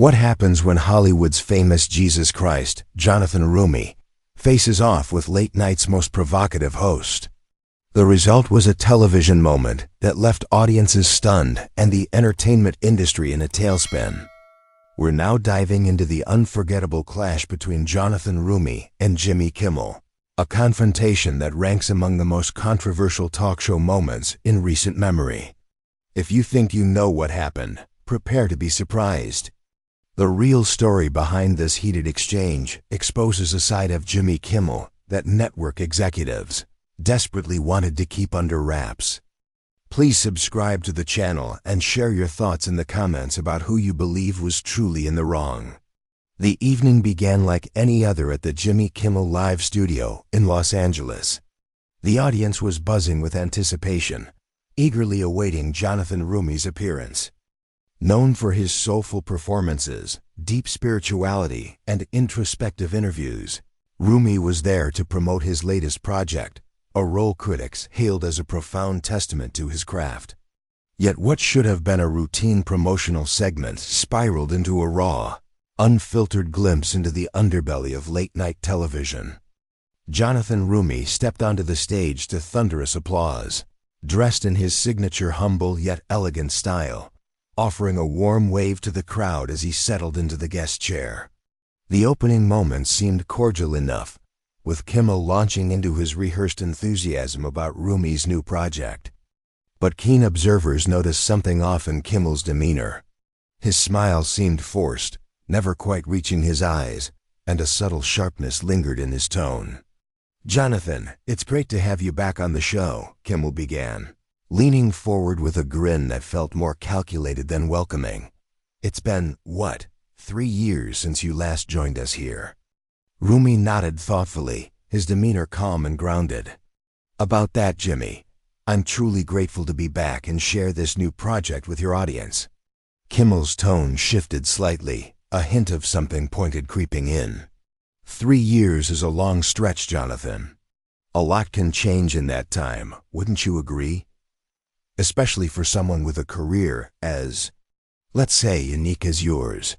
What happens when Hollywood's famous Jesus Christ, Jonathan Roumie, faces off with late night's most provocative host? The result was a television moment that left audiences stunned and the entertainment industry in a tailspin. We're now diving into the unforgettable clash between Jonathan Roumie and Jimmy Kimmel, a confrontation that ranks among the most controversial talk show moments in recent memory. If you think you know what happened, prepare to be surprised. The real story behind this heated exchange exposes a side of Jimmy Kimmel that network executives desperately wanted to keep under wraps. Please subscribe to the channel and share your thoughts in the comments about who you believe was truly in the wrong. The evening began like any other at the Jimmy Kimmel Live studio in Los Angeles. The audience was buzzing with anticipation, eagerly awaiting Jonathan Roumie's appearance. Known for his soulful performances, deep spirituality, and introspective interviews, Roumie was there to promote his latest project, a role critics hailed as a profound testament to his craft. Yet what should have been a routine promotional segment spiraled into a raw, unfiltered glimpse into the underbelly of late-night television. Jonathan Roumie stepped onto the stage to thunderous applause, dressed in his signature humble yet elegant style, offering a warm wave to the crowd as he settled into the guest chair. The opening moments seemed cordial enough, with Kimmel launching into his rehearsed enthusiasm about Roumie's new project. But keen observers noticed something off in Kimmel's demeanor. His smile seemed forced, never quite reaching his eyes, and a subtle sharpness lingered in his tone. "Jonathan, it's great to have you back on the show," Kimmel began, leaning forward with a grin that felt more calculated than welcoming. "It's been, 3 years since you last joined us here." Roumie nodded thoughtfully, his demeanor calm and grounded. "About that, Jimmy, I'm truly grateful to be back and share this new project with your audience." Kimmel's tone shifted slightly, a hint of something pointed creeping in. 3 years is a long stretch, Jonathan. A lot can change in that time, wouldn't you agree? Especially for someone with a career as, let's say, unique as yours.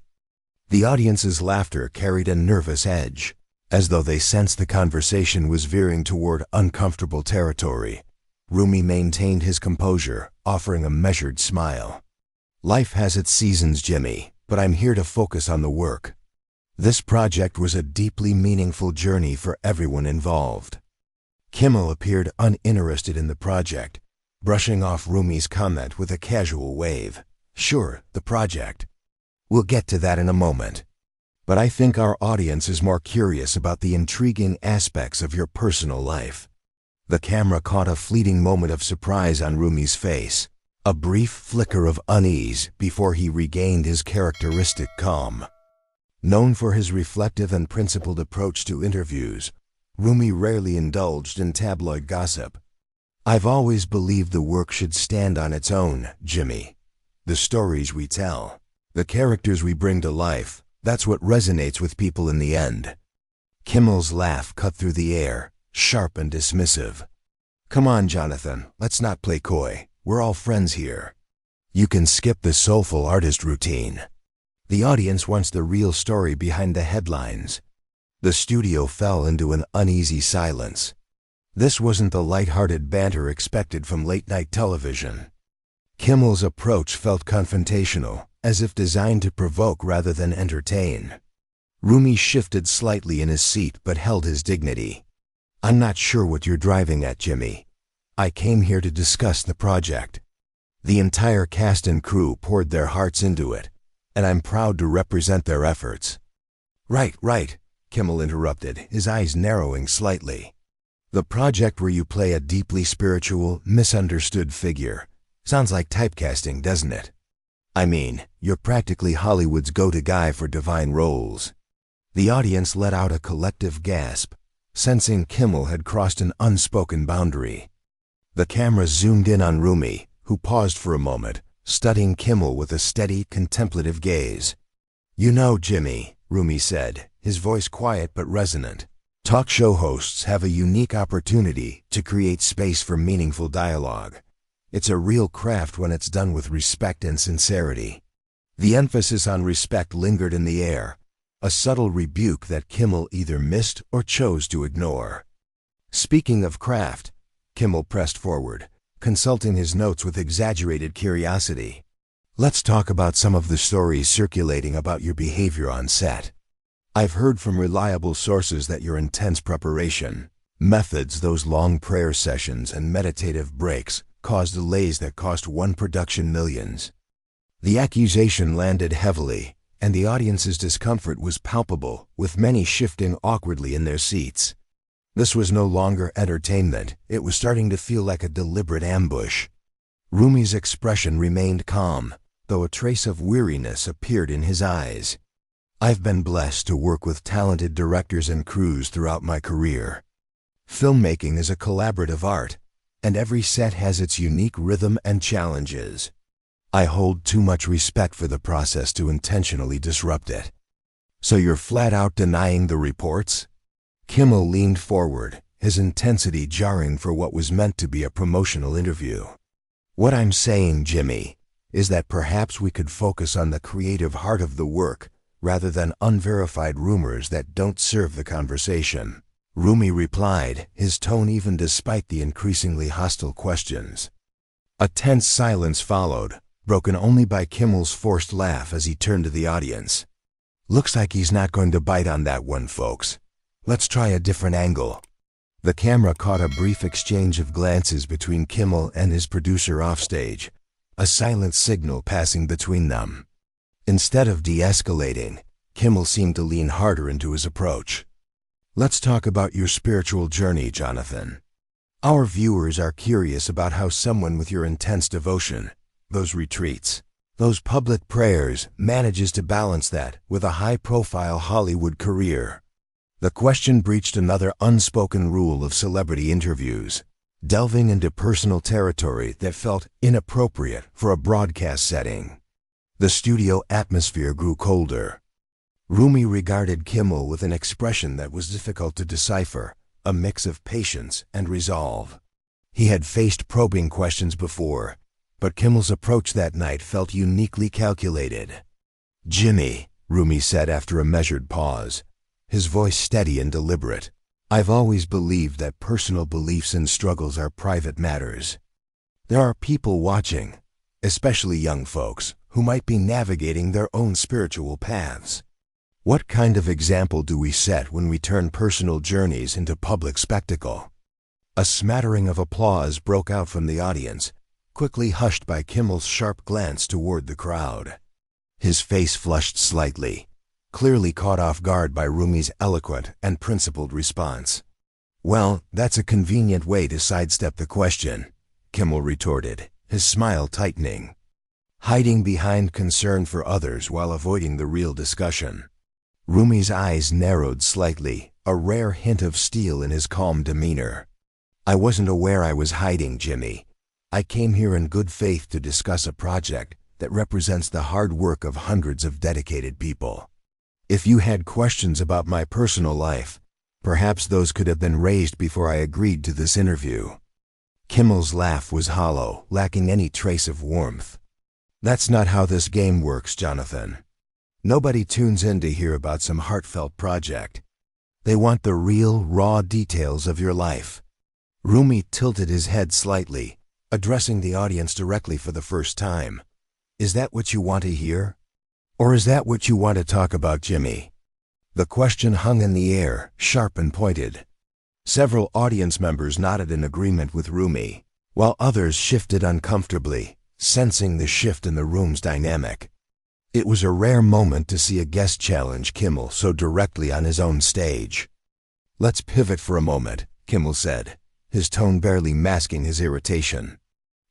The audience's laughter carried a nervous edge, as though they sensed the conversation was veering toward uncomfortable territory. Roumie maintained his composure, offering a measured smile. "Life has its seasons, Jimmy, but I'm here to focus on the work. This project was a deeply meaningful journey for everyone involved." Kimmel appeared uninterested in the project, brushing off Roumie's comment with a casual wave. "Sure, the project. We'll get to that in a moment. But I think our audience is more curious about the intriguing aspects of your personal life." The camera caught a fleeting moment of surprise on Roumie's face, a brief flicker of unease before he regained his characteristic calm. Known for his reflective and principled approach to interviews, Roumie rarely indulged in tabloid gossip. "I've always believed the work should stand on its own, Jimmy. The stories we tell, the characters we bring to life, that's what resonates with people in the end." Kimmel's laugh cut through the air, sharp and dismissive. "Come on, Jonathan, let's not play coy. We're all friends here. You can skip the soulful artist routine. The audience wants the real story behind the headlines." The studio fell into an uneasy silence. This wasn't the light-hearted banter expected from late-night television. Kimmel's approach felt confrontational, as if designed to provoke rather than entertain. Roumie shifted slightly in his seat but held his dignity. "I'm not sure what you're driving at, Jimmy. I came here to discuss the project. The entire cast and crew poured their hearts into it, and I'm proud to represent their efforts." Right, Kimmel interrupted, his eyes narrowing slightly. "The project where you play a deeply spiritual, misunderstood figure. Sounds like typecasting, doesn't it? I mean, you're practically Hollywood's go-to guy for divine roles." The audience let out a collective gasp, sensing Kimmel had crossed an unspoken boundary. The camera zoomed in on Roumie, who paused for a moment, studying Kimmel with a steady, contemplative gaze. "You know, Jimmy," Roumie said, his voice quiet but resonant, "talk show hosts have a unique opportunity to create space for meaningful dialogue. It's a real craft when it's done with respect and sincerity. The emphasis on respect lingered in the air, a subtle rebuke that Kimmel either missed or chose to ignore. Speaking of craft, Kimmel pressed forward, consulting his notes with exaggerated curiosity. Let's talk about some of the stories circulating about your behavior on set. I've heard from reliable sources that your intense preparation, methods, those long prayer sessions and meditative breaks, caused delays that cost one production millions. The accusation landed heavily, and the audience's discomfort was palpable, with many shifting awkwardly in their seats. This was no longer entertainment, it was starting to feel like a deliberate ambush. Roumie's expression remained calm, though a trace of weariness appeared in his eyes. I've been blessed to work with talented directors and crews throughout my career. Filmmaking is a collaborative art, and every set has its unique rhythm and challenges. I hold too much respect for the process to intentionally disrupt it. So you're flat out denying the reports? Kimmel leaned forward, his intensity jarring for what was meant to be a promotional interview. What I'm saying, Jimmy, is that perhaps we could focus on the creative heart of the work, rather than unverified rumors that don't serve the conversation. Roumie replied, his tone even despite the increasingly hostile questions. A tense silence followed, broken only by Kimmel's forced laugh as he turned to the audience. Looks like he's not going to bite on that one, folks. Let's try a different angle. The camera caught a brief exchange of glances between Kimmel and his producer offstage, a silent signal passing between them. Instead of de-escalating, Kimmel seemed to lean harder into his approach. Let's talk about your spiritual journey, Jonathan. Our viewers are curious about how someone with your intense devotion, those retreats, those public prayers, manages to balance that with a high-profile Hollywood career. The question breached another unspoken rule of celebrity interviews, delving into personal territory that felt inappropriate for a broadcast setting. The studio atmosphere grew colder. Roumie regarded Kimmel with an expression that was difficult to decipher, a mix of patience and resolve. He had faced probing questions before, but Kimmel's approach that night felt uniquely calculated. Jimmy, Roumie said after a measured pause, his voice steady and deliberate, I've always believed that personal beliefs and struggles are private matters. There are people watching, especially young folks, who might be navigating their own spiritual paths. What kind of example do we set when we turn personal journeys into public spectacle? A smattering of applause broke out from the audience, quickly hushed by Kimmel's sharp glance toward the crowd. His face flushed slightly, clearly caught off guard by Roumie's eloquent and principled response. Well, that's a convenient way to sidestep the question, Kimmel retorted, his smile tightening, hiding behind concern for others while avoiding the real discussion. Roumie's eyes narrowed slightly, a rare hint of steel in his calm demeanor. I wasn't aware I was hiding, Jimmy. I came here in good faith to discuss a project that represents the hard work of hundreds of dedicated people. If you had questions about my personal life, perhaps those could have been raised before I agreed to this interview. Kimmel's laugh was hollow, lacking any trace of warmth. That's not how this game works, Jonathan. Nobody tunes in to hear about some heartfelt project. They want the real, raw details of your life. Roumie tilted his head slightly, addressing the audience directly for the first time. Is that what you want to hear? Or is that what you want to talk about, Jimmy? The question hung in the air, sharp and pointed. Several audience members nodded in agreement with Roumie, while others shifted uncomfortably, sensing the shift in the room's dynamic. It was a rare moment to see a guest challenge Kimmel so directly on his own stage. Let's pivot for a moment, Kimmel said, his tone barely masking his irritation.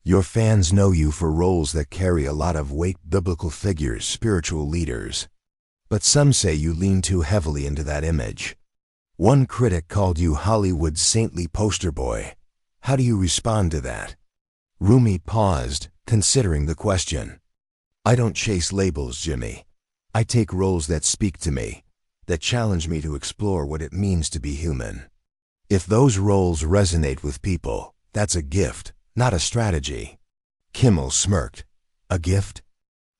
Your fans know you for roles that carry a lot of weight, biblical figures, spiritual leaders. But some say you lean too heavily into that image. One critic called you Hollywood's saintly poster boy. How do you respond to that? Roumie paused, considering the question. I don't chase labels, Jimmy. I take roles that speak to me, that challenge me to explore what it means to be human. If those roles resonate with people, that's a gift, not a strategy. Kimmel smirked. A gift?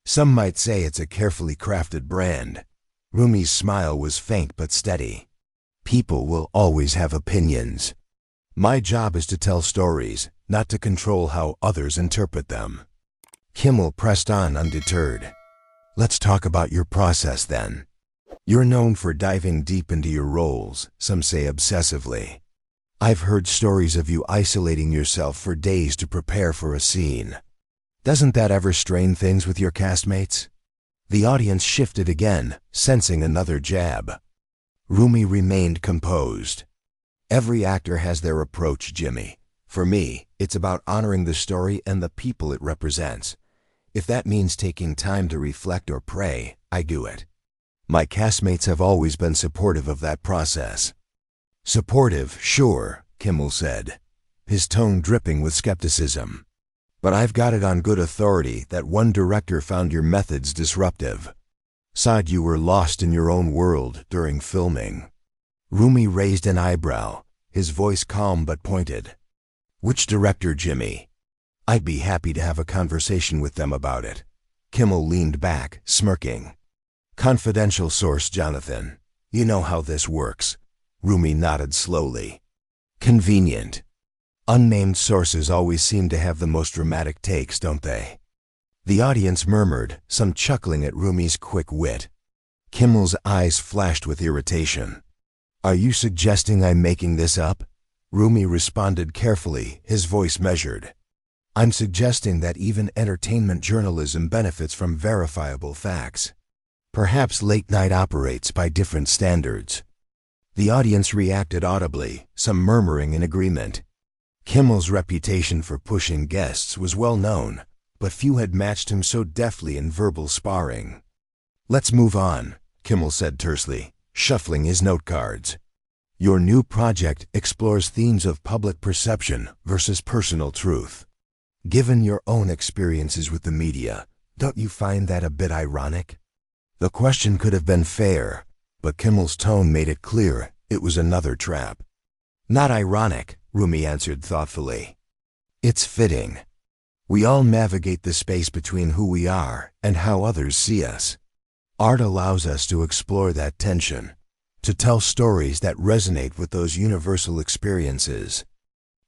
Some might say it's a carefully crafted brand. Roumie's smile was faint but steady. People will always have opinions. My job is to tell stories, not to control how others interpret them. Kimmel pressed on undeterred. Let's talk about your process then. You're known for diving deep into your roles, some say obsessively. I've heard stories of you isolating yourself for days to prepare for a scene. Doesn't that ever strain things with your castmates? The audience shifted again, sensing another jab. Roumie remained composed. Every actor has their approach, Jimmy. For me, it's about honoring the story and the people it represents. If that means taking time to reflect or pray, I do it. My castmates have always been supportive of that process. Supportive, sure, Kimmel said, his tone dripping with skepticism. But I've got it on good authority that one director found your methods disruptive. Said you were lost in your own world during filming. Roumie raised an eyebrow, his voice calm but pointed. Which director, Jimmy? I'd be happy to have a conversation with them about it. Kimmel leaned back, smirking. Confidential source, Jonathan. You know how this works. Roumie nodded slowly. Convenient. Unnamed sources always seem to have the most dramatic takes, don't they? The audience murmured, some chuckling at Roumie's quick wit. Kimmel's eyes flashed with irritation. Are you suggesting I'm making this up? Roumie responded carefully, his voice measured. I'm suggesting that even entertainment journalism benefits from verifiable facts. Perhaps late night operates by different standards. The audience reacted audibly, some murmuring in agreement. Kimmel's reputation for pushing guests was well known, but few had matched him so deftly in verbal sparring. Let's move on, Kimmel said tersely, shuffling his note cards. Your new project explores themes of public perception versus personal truth. Given your own experiences with the media, don't you find that a bit ironic? The question could have been fair, but Kimmel's tone made it clear it was another trap. Not ironic, Roumie answered thoughtfully. It's fitting. We all navigate the space between who we are and how others see us. Art allows us to explore that tension, to tell stories that resonate with those universal experiences.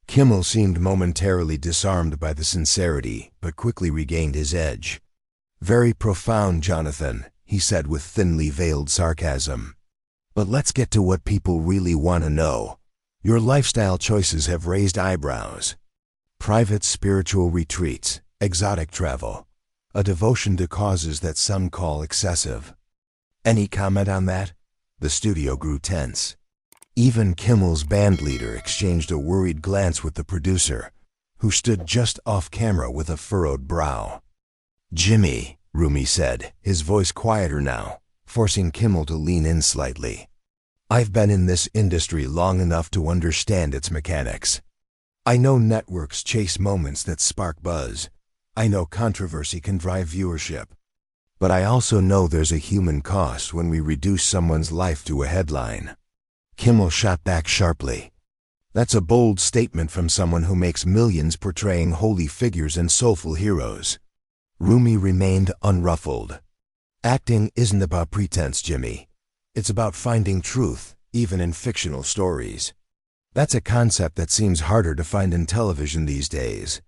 Kimmel seemed momentarily disarmed by the sincerity, but quickly regained his edge. Very profound, Jonathan, he said with thinly veiled sarcasm. But let's get to what people really want to know. Your lifestyle choices have raised eyebrows. Private spiritual retreats, exotic travel, a devotion to causes that some call excessive. Any comment on that? The studio grew tense. Even Kimmel's bandleader exchanged a worried glance with the producer, who stood just off camera with a furrowed brow. Jimmy, Roumie said, his voice quieter now, forcing Kimmel to lean in slightly. I've been in this industry long enough to understand its mechanics. I know networks chase moments that spark buzz. I know controversy can drive viewership. But I also know there's a human cost when we reduce someone's life to a headline. Kimmel shot back sharply. That's a bold statement from someone who makes millions portraying holy figures and soulful heroes. Roumie remained unruffled. Acting isn't about pretense, Jimmy. It's about finding truth, even in fictional stories. That's a concept that seems harder to find in television these days.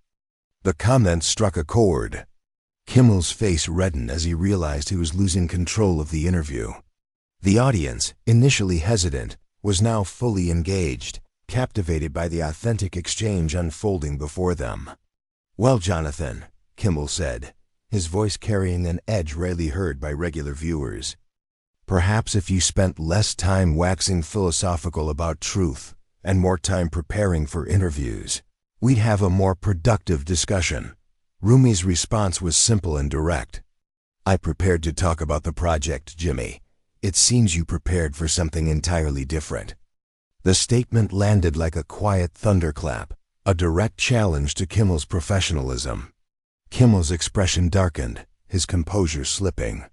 The comment struck a chord. Kimmel's face reddened as he realized he was losing control of the interview. The audience, initially hesitant, was now fully engaged, captivated by the authentic exchange unfolding before them. Well, Jonathan, Kimmel said, his voice carrying an edge rarely heard by regular viewers. Perhaps if you spent less time waxing philosophical about truth and more time preparing for interviews, we'd have a more productive discussion. Roumie's response was simple and direct. I prepared to talk about the project, Jimmy. It seems you prepared for something entirely different. The statement landed like a quiet thunderclap, a direct challenge to Kimmel's professionalism. Kimmel's expression darkened, his composure slipping.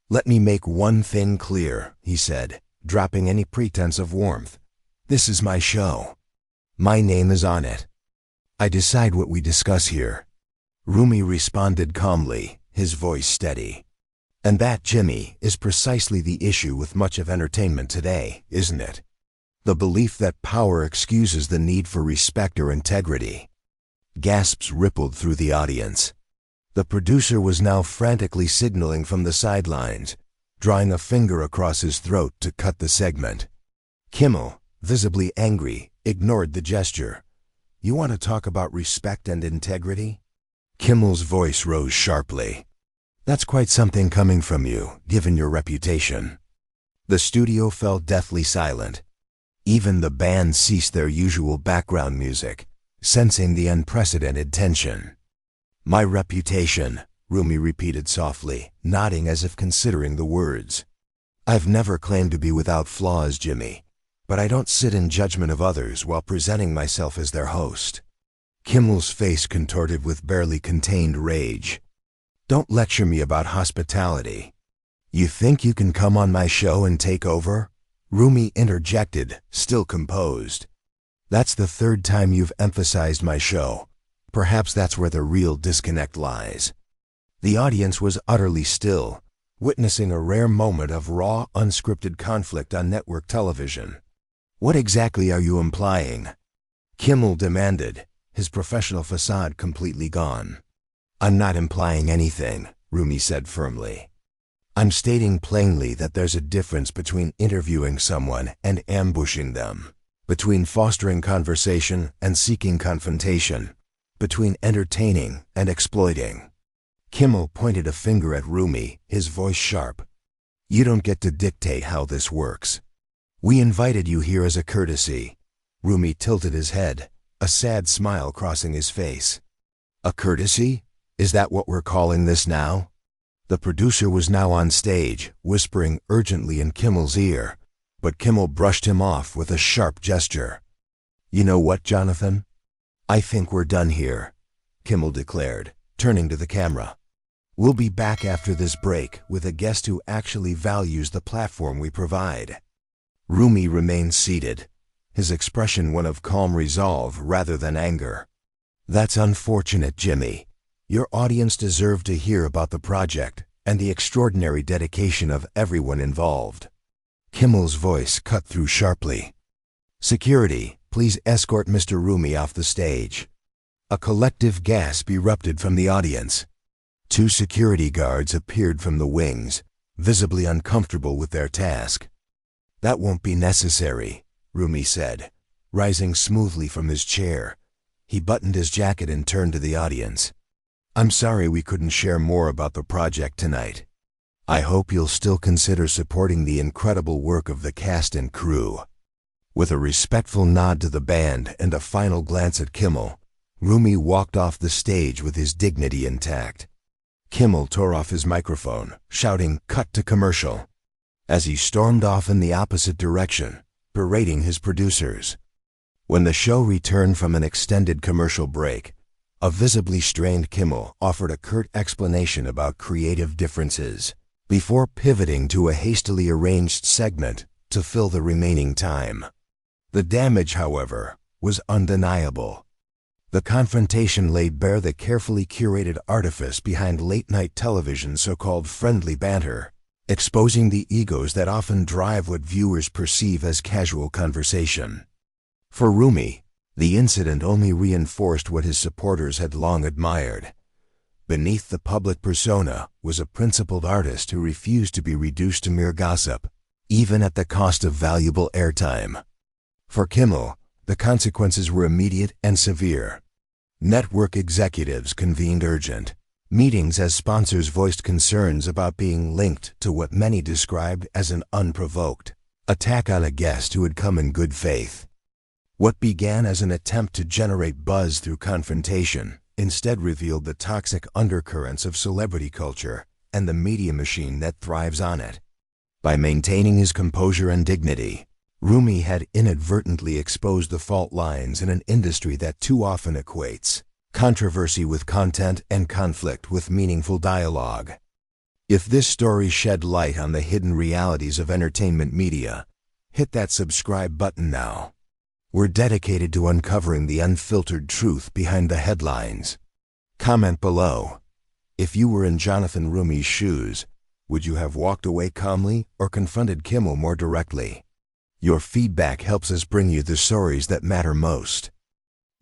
Let me make one thing clear, he said, dropping any pretense of warmth. This is my show. My name is on it. I decide what we discuss here. Roumie responded calmly, his voice steady. And that, Jimmy, is precisely the issue with much of entertainment today, isn't it? The belief that power excuses the need for respect or integrity. Gasps rippled through the audience. The producer was now frantically signaling from the sidelines, drawing a finger across his throat to cut the segment. Kimmel, visibly angry, ignored the gesture. "You want to talk about respect and integrity?" Kimmel's voice rose sharply. "That's quite something coming from you, given your reputation." The studio fell deathly silent. Even the band ceased their usual background music, sensing the unprecedented tension. "My reputation," Roumie repeated softly, nodding as if considering the words. "I've never claimed to be without flaws, Jimmy, but I don't sit in judgment of others while presenting myself as their host." Kimmel's face contorted with barely contained rage. "Don't lecture me about hospitality. You think you can come on my show and take over?" Roumie interjected, still composed. "That's the third time you've emphasized my show. Perhaps that's where the real disconnect lies." The audience was utterly still, witnessing a rare moment of raw, unscripted conflict on network television. "What exactly are you implying?" Kimmel demanded, his professional facade completely gone. "I'm not implying anything," Roumie said firmly. "I'm stating plainly that there's a difference between interviewing someone and ambushing them, between fostering conversation and seeking confrontation, between entertaining and exploiting." Kimmel pointed a finger at Roumie, his voice sharp. "You don't get to dictate how this works. We invited you here as a courtesy." Roumie tilted his head, a sad smile crossing his face. "A courtesy? Is that what we're calling this now?" The producer was now on stage, whispering urgently in Kimmel's ear, but Kimmel brushed him off with a sharp gesture. "You know what, Jonathan? I think we're done here," Kimmel declared, turning to the camera. "We'll be back after this break with a guest who actually values the platform we provide." Roumie remained seated, his expression one of calm resolve rather than anger. "That's unfortunate, Jimmy. Your audience deserved to hear about the project and the extraordinary dedication of everyone involved." Kimmel's voice cut through sharply. "Security, please escort Mr. Roumie off the stage." A collective gasp erupted from the audience. Two security guards appeared from the wings, visibly uncomfortable with their task. "That won't be necessary," Roumie said, rising smoothly from his chair. He buttoned his jacket and turned to the audience. "I'm sorry we couldn't share more about the project tonight. I hope you'll still consider supporting the incredible work of the cast and crew." With a respectful nod to the band and a final glance at Kimmel, Roumie walked off the stage with his dignity intact. Kimmel tore off his microphone, shouting, "Cut to commercial," as he stormed off in the opposite direction, berating his producers. When the show returned from an extended commercial break, a visibly strained Kimmel offered a curt explanation about creative differences, before pivoting to a hastily arranged segment to fill the remaining time. The damage, however, was undeniable. The confrontation laid bare the carefully curated artifice behind late-night television's so-called friendly banter, exposing the egos that often drive what viewers perceive as casual conversation. For Roumie, the incident only reinforced what his supporters had long admired. Beneath the public persona was a principled artist who refused to be reduced to mere gossip, even at the cost of valuable airtime. For Kimmel, the consequences were immediate and severe. Network executives convened urgent meetings as sponsors voiced concerns about being linked to what many described as an unprovoked attack on a guest who had come in good faith. What began as an attempt to generate buzz through confrontation instead revealed the toxic undercurrents of celebrity culture and the media machine that thrives on it. By maintaining his composure and dignity, Roumie had inadvertently exposed the fault lines in an industry that too often equates controversy with content and conflict with meaningful dialogue. If this story shed light on the hidden realities of entertainment media, hit that subscribe button now. We're dedicated to uncovering the unfiltered truth behind the headlines. Comment below. If you were in Jonathan Roumie's shoes, would you have walked away calmly or confronted Kimmel more directly? Your feedback helps us bring you the stories that matter most.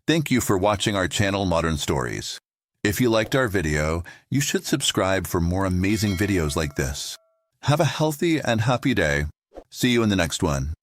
Thank you for watching our channel Modern Stories. If you liked our video, you should subscribe for more amazing videos like this. Have a healthy and happy day. See you in the next one.